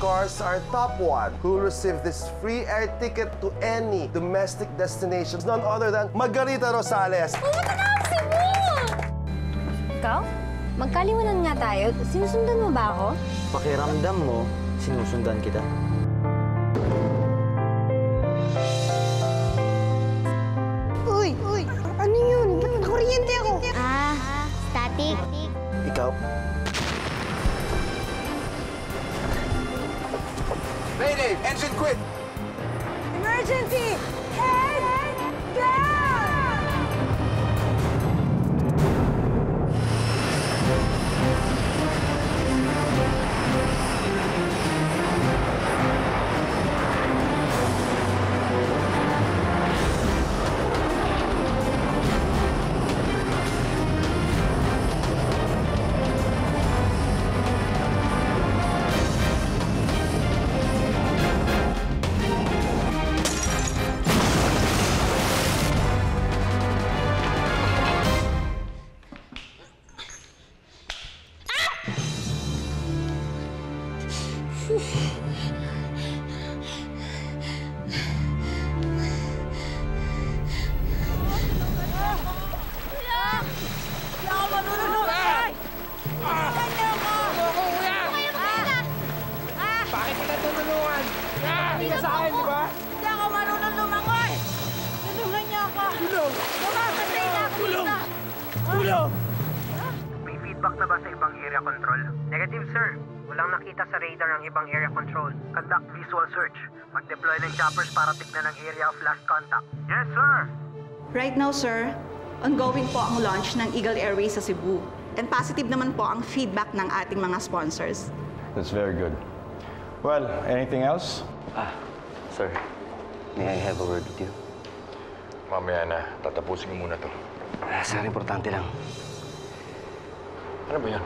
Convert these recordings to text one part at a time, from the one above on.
scores our top one who will receive this free air ticket to any domestic destinations, none other than Margarita Rosales. Pumunta na ako, Cebu! Ikaw? Magkaliwanan nga tayo. Sinusundan mo ba ako? Pakiramdam mo, sinusundan kita. Uy! Ano yun? Ba't nakuryente ako? Static. Ikaw? Mayday! Engine quit! Emergency! Head down! Bakit kita tutulungan? Hindi ka sa akin, di ba? Hindi ako marunong lumangoy! Tulungan niya ako! Tulong! Mamatay na ako! Tulong! Tulong! May feedback na ba sa ibang area control? Negative, sir. Walang nakita sa radar ang ibang area control. Conduct visual search. Mag-deploy ng choppers para tignan ang area of last contact. Yes, sir! Right now, sir, ongoing po ang launch ng Eagle Airways sa Cebu. And positive naman po ang feedback ng ating mga sponsors. That's very good. Well, anything else? Sir, may I have a word with you? Mamaya na. Tatapusin ko muna to. Sir, importante lang. Ano ba yan?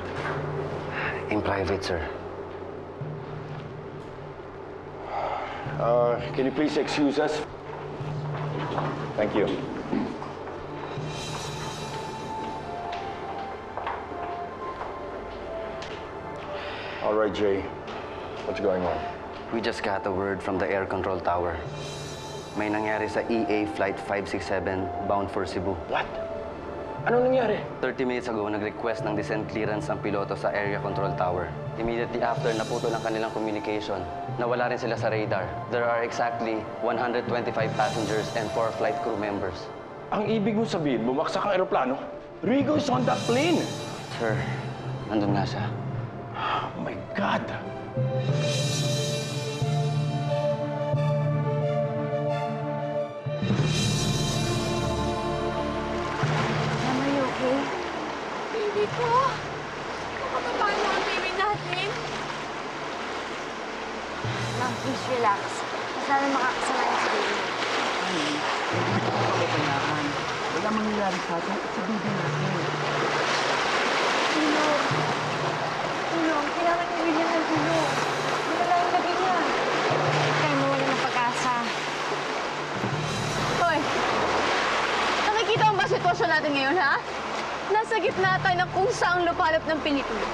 In private, sir. Can you please excuse us? Thank you. All right, Jay. What's going on? We just got a word from the air control tower. May nangyari sa EA Flight 567 bound for Cebu. What? Ano nangyari? 30 minutes ago, nag-request ng descent clearance ang piloto sa area control tower. Immediately after, naputol ang kanilang communication. Nawala rin sila sa radar. There are exactly 125 passengers and 4 flight crew members. Ang ibig mo sabihin, bumaksak ang eroplano? Rigo is on that plane! Sir, nandun nga siya. Oh my God! Mama, you okay? Baby ko! Makapapano ang baby natin? Ma'am, please relax. Mas lalo makakasalayan sa baby. Kailangan. Wala mangyayari sa atin at sa baby natin. Tulong! Tulong! Kailangan ni William ng tulong. Wala yung gabi niya. Kaya mawala ng pag-asa. Hoy! Nakikita mo ba sitwasyon natin ngayon, ha? Nasa gitna tayo ng kung saang lupalop ng pelikula.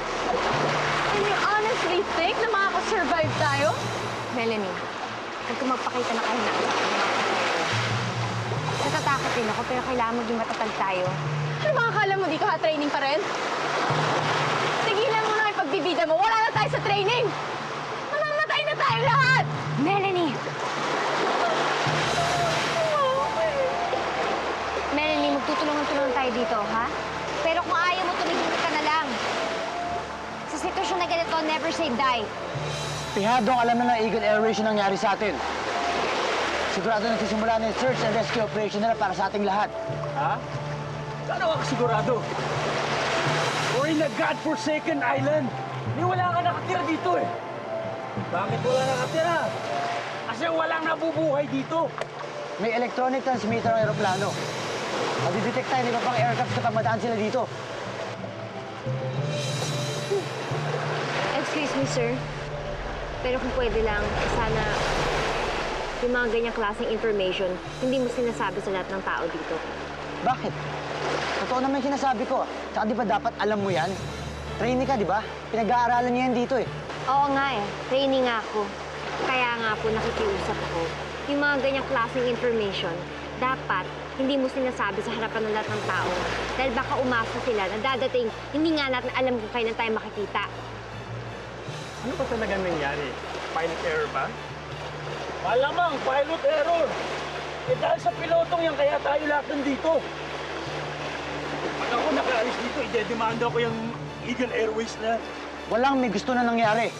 And you honestly think na makakasurvive tayo? Melanie, huwag ka magpakita na kahinaan sa akin. Natatakot din ako, pero kailangan maging matatag tayo. Ano ba akala mo, di ka ha-training pa rin? Tigilan mo na yung pagbibida mo. Wala na tayo sa training! Mamamatay na tayo lahat! Melanie! Melanie, magtutulungan-tulungan tayo dito, ha? Pero kung ayaw mo, tumigil ka na lang. Sa sitwasyon na ganito, never say die. Pihadong alam na ng Eagle Airways yung nangyari sa atin. Sigurado nagsisimula na yung search and rescue operation nila para sa ating lahat. Ha? Ano ka sigurado? We're in a God-forsaken island. Hindi wala ka nakatira dito eh. Bakit wala nakatira? Kasi walang nabubuhay dito. May electronic transmitter ang aeroplano. Madidetect tayo ng iba pang aircraft kapag madaan sila dito. Excuse me, sir. Pero kung pwede lang, sana yung mga ganyang klaseng information, hindi mo sinasabi sa lahat ng tao dito. Bakit? Totoo naman yung sinasabi ko. Tsaka di ba dapat alam mo yan? Trainee ka, di ba? Pinag-aaralan niya yan dito eh. Oo nga eh, training nga ako. Kaya nga po nakikiusap ko. Yung mga ganyang klaseng information, dapat hindi mo sinasabi sa harapan ng lahat ng tao. Dahil baka umasa sila na dadating, hindi nga natin alam kung kailan tayo makikita. Ano pa talaga nangyari? Pilot error ba? Malamang, pilot error! Eh dahil sa pilotong yan, kaya tayo lahat nandito. Pag ako nakaalis dito, idedemanda ko yung Eagle Airways na. Walang may gusto na nangyari.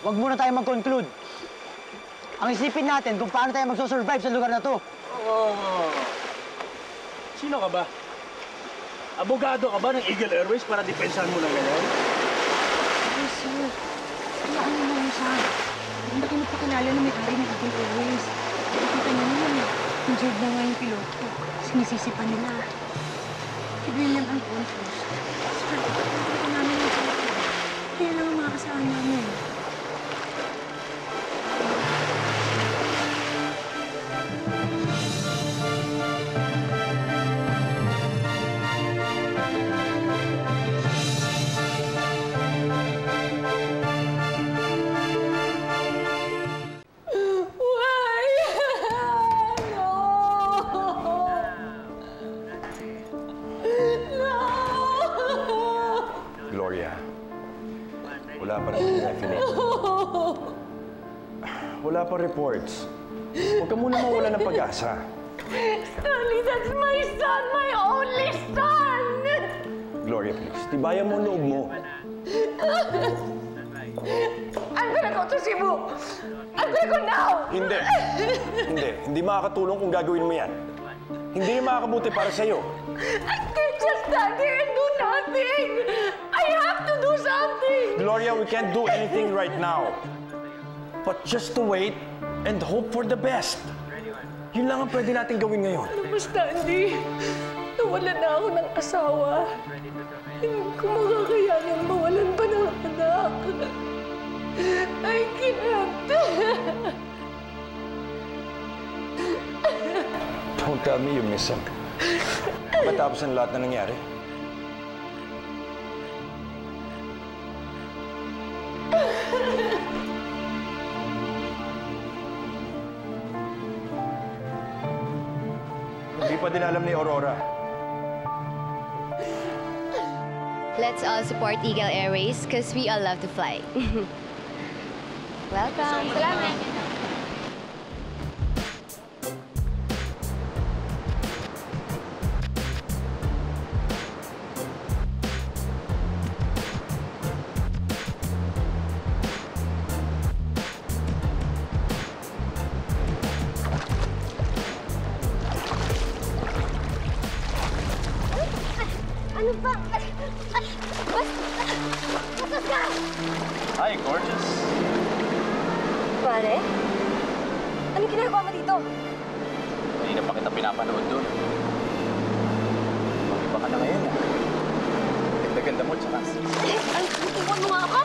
Huwag muna tayo mag-conclude. Ang isipin natin kung paano tayo magsosurvive sa lugar na to. Oh. Sino ka ba? Abogado ka ba ng Eagle Airways para depensahan mo na ganyan? Ay, sir. Ano mo lang siya? Hindi kayo magpakilala na may-ari ng Eagle Airways. Nakikita niyo naman eh. Injured na nga yung piloto. Sinisisi pa nila. Si William ang confused. Sir, hindi ko namin yung piloto. Kaya lang ang mga kasama namin. Gloria, wala pa rin definite. Wala pa reports. Huwag ka muna mawala ng pag-asa. Stanley, that's my son! My only son! Gloria, please, tibayan mo ang loob mo. I'm gonna go to Cebu! I'm gonna go now! Hindi. Hindi makakatulong kung gagawin mo yan. Hindi makakabuti para sa'yo. I can't just stand here and do nothing! I have to do something! Gloria, we can't do anything right now. But just to wait and hope for the best. Yun lang ang pwede natin gawin ngayon. Ano ba, Stanley? Nawala na ako ng asawa. Hindi ko makakayanan mawalan pa ng anak. I can't. Don't tell me you miss him. Matapos ang lahat na nangyari. Hindi pa din alam ni Aurora. Let's all support Eagle Airways because we all love to fly. Welcome. Salamat. Ano ba? Bastos ka! Hi, gorgeous. Pare? Ano ginagawa mo dito? Kanina pa kita pinapanood doon. Mag-iba ka na ngayon, ah. Ganda-ganda mo, tsaka... Ay, tutuwan mo nga ako!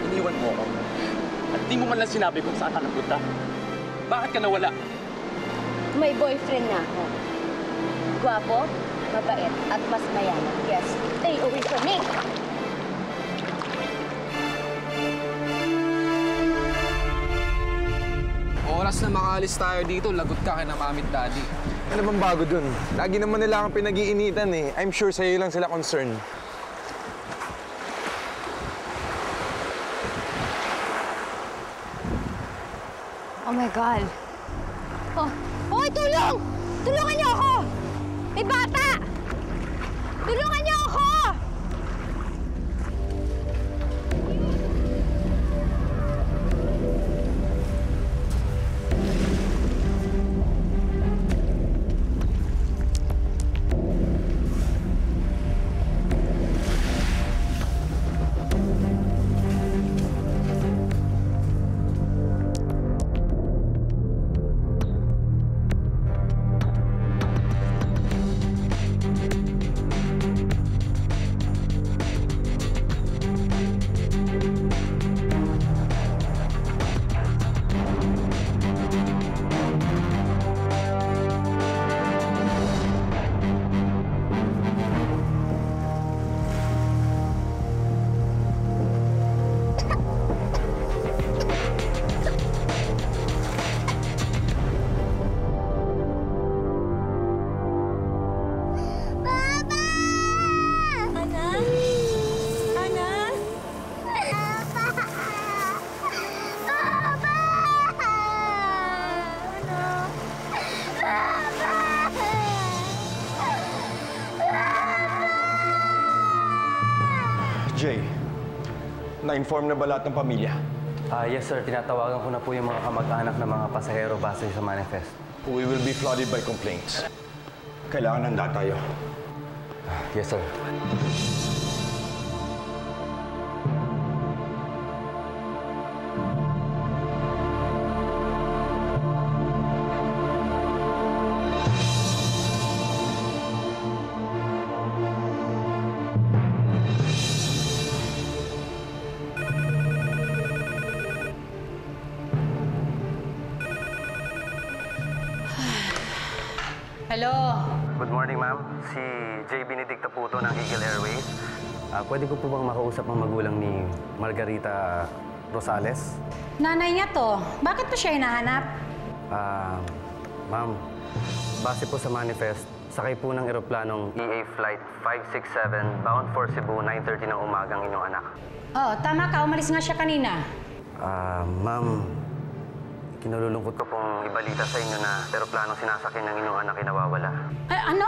Iniwan mo ako. At di mo man lang sinabi kung saan ka napunta. Bakit ka nawala? May boyfriend na ako. Gwapo, mabait, at mas mayaman. Yes, stay away from me! Oras na makaalis tayo dito, lagot ka kay na Mami at Daddy. Ano bang bago dun? Lagi naman nila akong pinag-iinitan eh. I'm sure sa'yo lang sila concerned. Oh my God. Oh, hoy, tulong! Tulungan niyo ako! May bata! Tulungan niyo ako! Na-inform na ba lahat ng pamilya? Yes sir, tinatawagan ko na po yung mga kamag-anak ng mga pasahero base sa manifest. We will be flooded by complaints. Kailangan handa tayo. Yes sir. Hello? Good morning, ma'am. Si J. Benedicta po to ng Eagle Airways. Pwede ko po bang makausap ang magulang ni Margarita Rosales? Nanay niya to. Bakit to siya hinahanap? Ma'am, base po sa manifest, sakay po ng eroplanong EA Flight 567 bound for Cebu 9:30 ng umagang inyong anak. Oh, tama ka. Umalis nga siya kanina. Ma'am, kinalulungkot ko pong ibalita sa inyo na eroplanong sinasakyan ng inyong anak ay nawawala. Ano?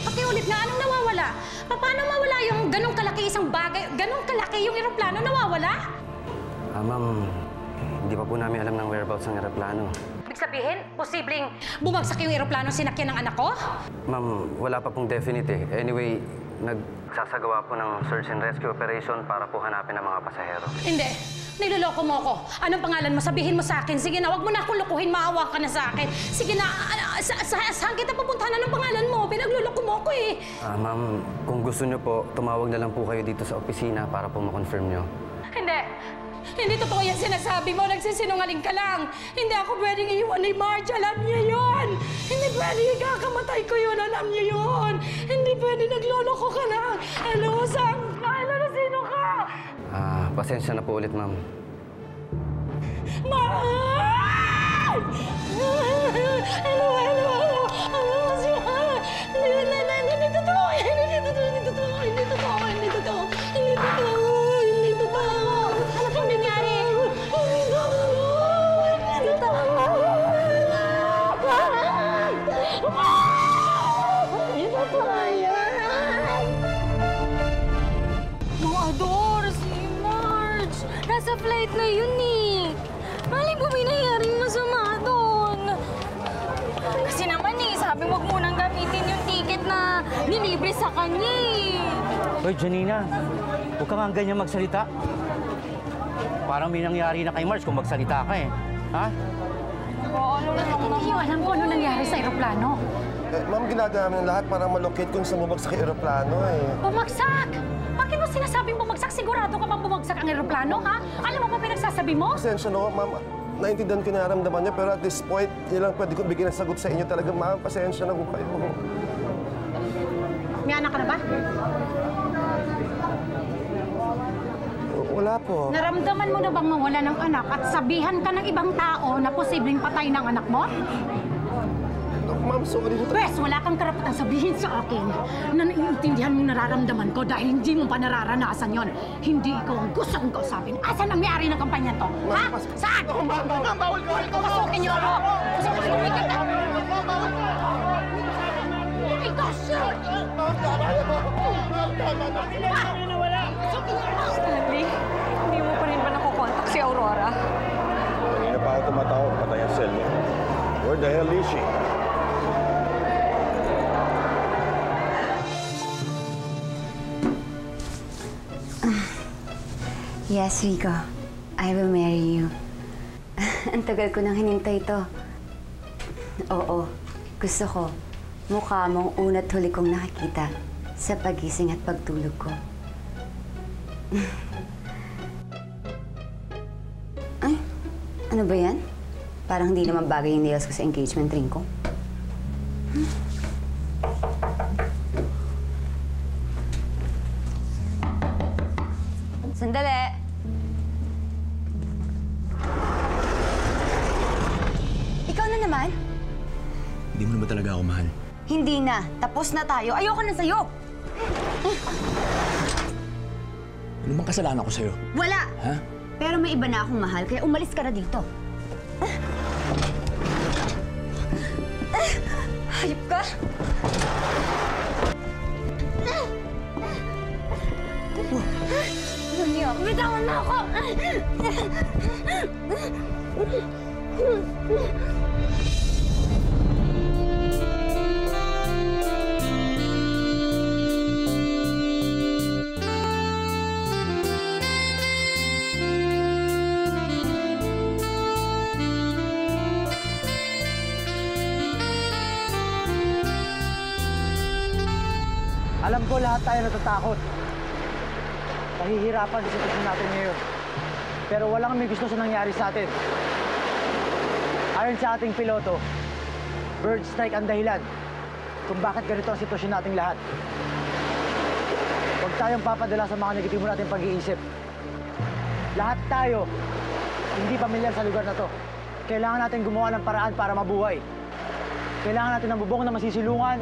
Pakiulit nga. Anong nawawala? Paano mawala yung ganong kalaki isang bagay? Ganong kalaki yung eroplano nawawala? Ma'am, hindi pa po namin alam ng whereabouts ng eroplano. Ibig sabihin, posibleng bumagsak yung eroplano sinakyan ng anak ko? Ma'am, wala pa pong definite eh. Anyway, nagsasagawa po ng search and rescue operation para po hanapin ang mga pasahero. Hindi. Niloloko mo ako. Anong pangalan mo? Sabihin mo sa akin. Sige na, wag mo na akong lokohin. Maawa ka na sa akin. Sige na, saan kita pupuntahan? Anong pangalan mo? Pinagluloko mo ako eh. Ma'am, kung gusto niyo po, tumawag na lang po kayo dito sa opisina para po ma-confirm niyo. Hindi. Hindi totoo yan sinasabi mo. Nagsisinungaling ka lang. Hindi ako pwedeng iiwan ni Marge. Alam niya yun. Hindi pwedeng ikakamatay ko yun. Alam niya yun. Hindi pwedeng nagloloko ka lang. Hello, Sam? Hello, sino ka? Pasensya na po ulit, ma'am. Marge! Hello. Hindi totoo. Ano pong nangyari? Mga ador, si Marge. Nasa flight na yun eh. Malay mo may nangyaring masama doon. Kasi naman eh, sabi wag mo nang gamitin yung ticket na nilibre sa kanya eh. Hoy, Janina, huwag ka nga ganyan magsalita. Parang may nangyari na kay Mars kung magsalita ka eh. Ha? Hindi ko alam kung ano nangyari sa eroplano. Ma'am, ginagawa namin lahat para malocate kung saan bumagsak yung eroplano eh. Bumagsak! Bakit mo sinasabing bumagsak? Sigurado ka bang bumagsak ang eroplano, ha? Alam mo ba pinagsasabi mo? Pasensya na, ma'am. Naintindihan ko yung nararamdaman niyo, pero at this point, yun lang pwede ko bigyan ng sagot sa inyo talaga, ma'am. Pasensya na po kayo. May anak ka na ba? Wala po. Naramdaman mo na bang mawala ng anak at sabihan ka ng ibang tao na posibleng patay ng anak mo? Ma'am, sorry. Pwes, wala kang karapatan sabihin sa akin na naiintindihan mong nararamdaman ko dahil hindi mo pa nararanasan yon. Hindi ikaw ang gusto kong kausapin. Asan ang may-ari ng kampanya to? Ha? Saan? Ma'am, bawal ko! Pasukin niyo ako! Pasukin niyo ako! Ikaw, sir! Stanley, hindi mo pa rin ba nakukontak si Aurora? Kanina pa ako tumatawag, patay ang cell niya. Where the hell is she? Yes, Rico. I will marry you. Ang tagal ko nang hinintay ito. Oo, gusto ko. Mukha mong una't huli kong nakikita sa pagising at pagtulog ko. Ay, ano ba yan? Parang hindi naman bagay yung nails ko sa engagement ring ko. Sandali! Ikaw na naman? Hindi mo na ba talaga ako mahal? Hindi na. Tapos na tayo. Ayoko na sa'yo. Ano bang kasalanan ko sa'yo? Wala! Ha? Pero may iba na akong mahal, kaya umalis ka na dito. Hayop ka! Romeo, bitawan mo ako! Alam ko lahat tayo natatakot. Nahihirapan sa sitwasyon natin ngayon. Pero walang may gusto sa nangyari sa atin. Ayon sa ating piloto, bird strike ang dahilan kung bakit ganito ang sitwasyon nating lahat. Huwag tayong papadala sa mga negatibo nating pag-iisip. Lahat tayo hindi pamilyar sa lugar na to. Kailangan natin gumawa ng paraan para mabuhay. Kailangan natin ng bubong na masisilungan,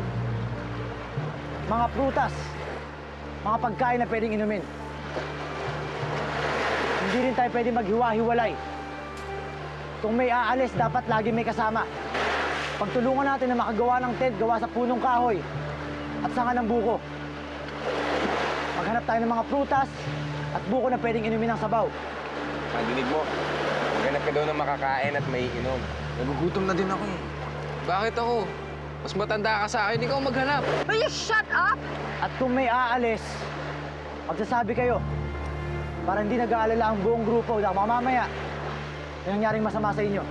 mga prutas, mga pagkain na pwedeng inumin. Hindi rin tayo pwedeng maghiwa-hiwalay. Kung may aalis, dapat lagi may kasama. Pagtulungan natin na makagawa ng tent gawa sa punong kahoy at sanga ng buko. Maghanap tayo ng mga prutas at buko na pwedeng inumin ng sabaw. Padinig mo, maghanap ka daw ng makakain at may inom. Nagugutom na din ako eh. Bakit ako? Mas matanda ka sa akin, ikaw maghanap. Will you shut up? At kung may aalis, magsasabi kayo para hindi nag-aalala ang buong grupo na mamamaya may nangyaring masama sa inyo.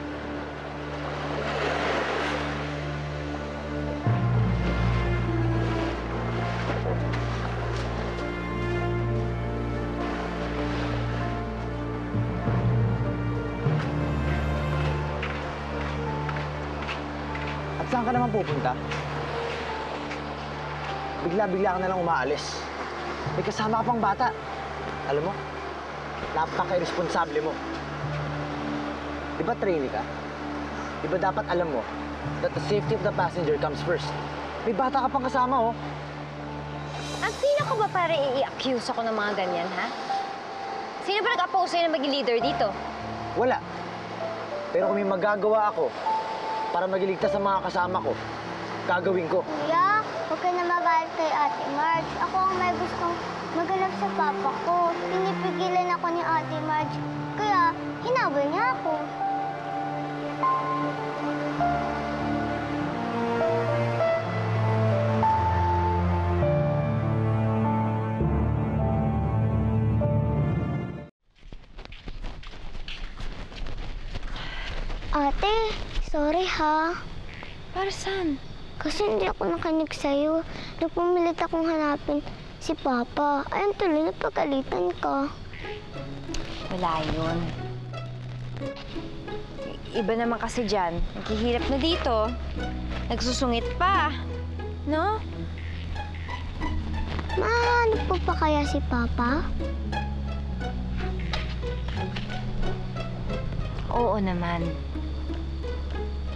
At saan ka naman pupunta? Bigla-bigla ka na lang umaalis. May kasama ka pang bata. Alam mo, napaka-irresponsable mo. Di ba trainee ka? Di ba dapat alam mo that the safety of the passenger comes first? May bata ka pang kasama, oh. Ang sino ka ba para i-accuse ako ng mga ganyan, ha? Sino ba nag-oppose sa'yo na maging leader dito? Wala. Pero kung may magagawa ako para magiligtas sa mga kasama ko, gagawin ko. Kuya, huwag ka na magalit kay Ate Marge. Ako ang may gustong maganap sa papa ko. Pinipigilan ako ni Ate Marge. Kaya, hinabol niya ako. Ate, sorry ha. Para saan? Kasi hindi ako nakinig sa'yo. Nagpumilit akong hanapin si Papa. Ayun tuloy, napagalitan ka. Wala yun. Iba naman kasi dyan. Naghihirap na dito. Nagsusungit pa. No? Mahanap po pa kaya si Papa? Oo naman.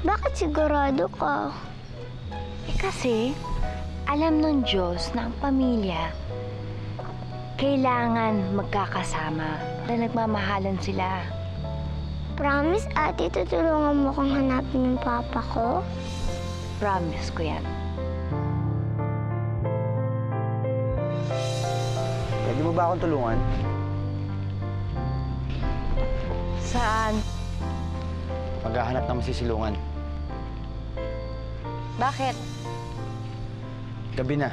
Bakit sigurado ka? Eh kasi, alam ng Diyos na ang pamilya kailangan magkakasama na nagmamahalan sila. Promise, ate, tutulungan mo kong hanapin yung papa ko? Promise ko yan. Pwede mo ba akong tulungan? Saan? Maghahanap ng masisilungan. Bakit? Gabi na.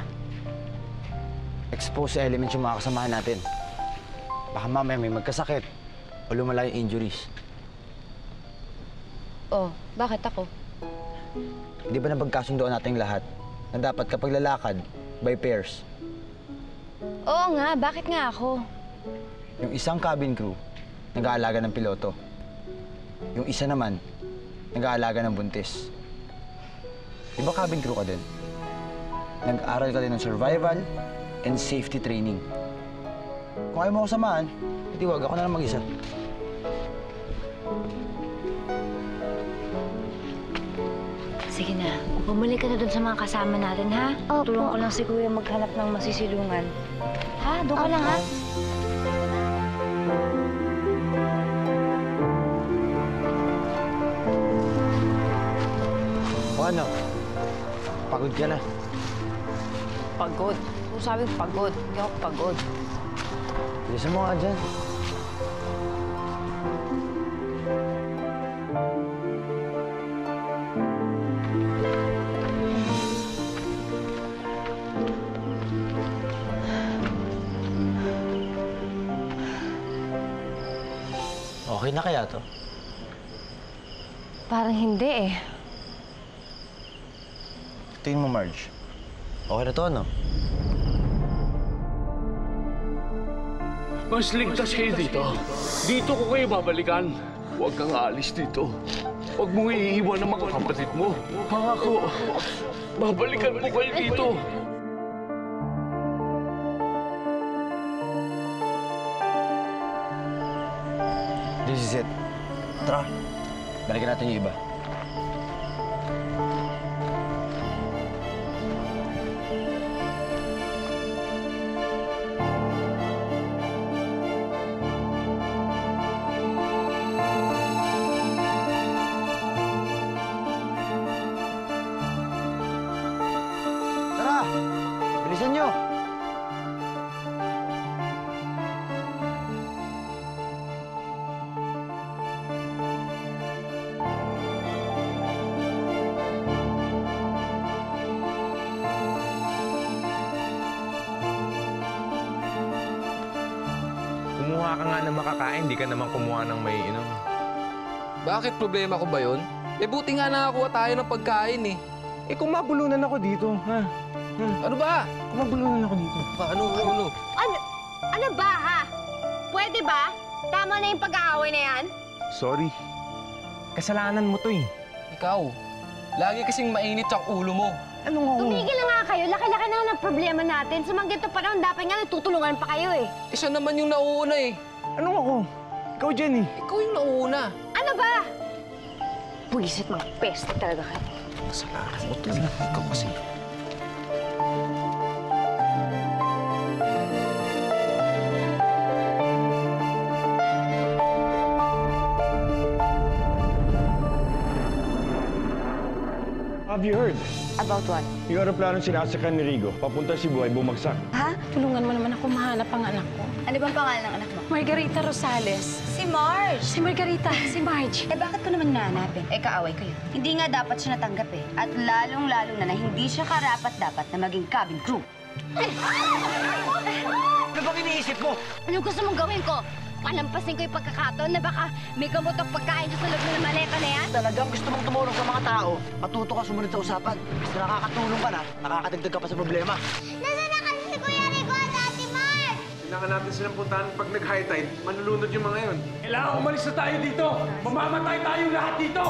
Expose sa elements yung mga kasamahan natin. Baka mamaya may magkasakit o lumala yung injuries. Oh, bakit ako? Di ba napagkasundoan nating lahat na dapat kapag lalakad, by pairs? Oo nga, bakit nga ako? Yung isang cabin crew, nag-aalaga ng piloto. Yung isa naman, nag-aalaga ng buntis. Di ba cabin crew ka din? Nag-aral ka din ng survival and safety training. Kung ayaw mo ako samahan, hindi wag ako na lang mag-isa. Sige na, bumalik ka na dun sa mga kasama natin, ha? Opo. Tulungan ko lang si Kuya maghanap ng masisilungan. Ha? Doon ka lang, ha? O ano? Pagod ka na. Pagod. Kung sabi pagod, hindi ako pagod. Sige, Bilisan mo nga dyan. Okay na kaya to? Parang hindi eh. Tingin mo, Marge. Okay na to, ano? Mas ligtas kayo dito. Dito ko kayo babalikan. Huwag kang aalis dito. Huwag mong iiwan ang mga kapatid mo. Pangako, babalikan ko kayo dito. This is it. Tara, balikan natin yung iba. Tara! Bilisan nyo! Kumuha ka nga ng makakain, di ka naman kumuha ng may inom. Bakit problema ko ba yun? Eh buti nga nakakuha tayo ng pagkain eh. Eh kung mabulunan ako dito, ha? Ano ba? Kung mabulunan ako dito. Ano? Ano ba, ha? Pwede ba? Tama na yung pag-aaway na yan? Sorry. Kasalanan mo to eh. Ikaw, lagi kasing mainit ang ulo mo. Anong ako? Tumigil na nga kayo. Laki-laki na ng problema natin. Sa mga ganito panahon, dapat nga nagtutulungan pa kayo eh. Isa naman yung nauuna eh. Anong ako? Ikaw, Jenny. Ikaw yung nauuna. Ano ba? Buisit mga peste talaga kayo. Kasalanan mo to. Ikaw kasi. Have you heard? About what? Yung aeroplanong sinasakyan ni Rigo, papunta Cebu ay bumagsak. Ha? Tulungan mo naman ako mahanap ang anak ko. Ano bang pangalan ng anak mo? Margarita Rosales. Si Marge! Si Margarita, si Marge. Eh bakit ko naman nahanapin? Eh kaaway kayo. Hindi nga dapat siya natanggap eh. At lalong-lalo na hindi siya karapat-dapat na maging cabin crew. Ano bang iniisip mo? Anong gusto mong gawin ko? Palampasin ko yung pagkakataon na baka may gamot ang pagkain dyan sa loob ng maleta na yan? Talagang gusto mong tumulong sa mga tao, matuto ka sumunod sa usapan. Kasi nakakatulong ka na, nakakadagdag ka pa sa problema. Nasaan na kasi si Kuya Rico at Ate Marge? Kailangan natin silang puntahan pag nag-high tide. Manlulunod yung mga yun. Kailangan umalis na tayo dito. Mamamatay tayong lahat dito.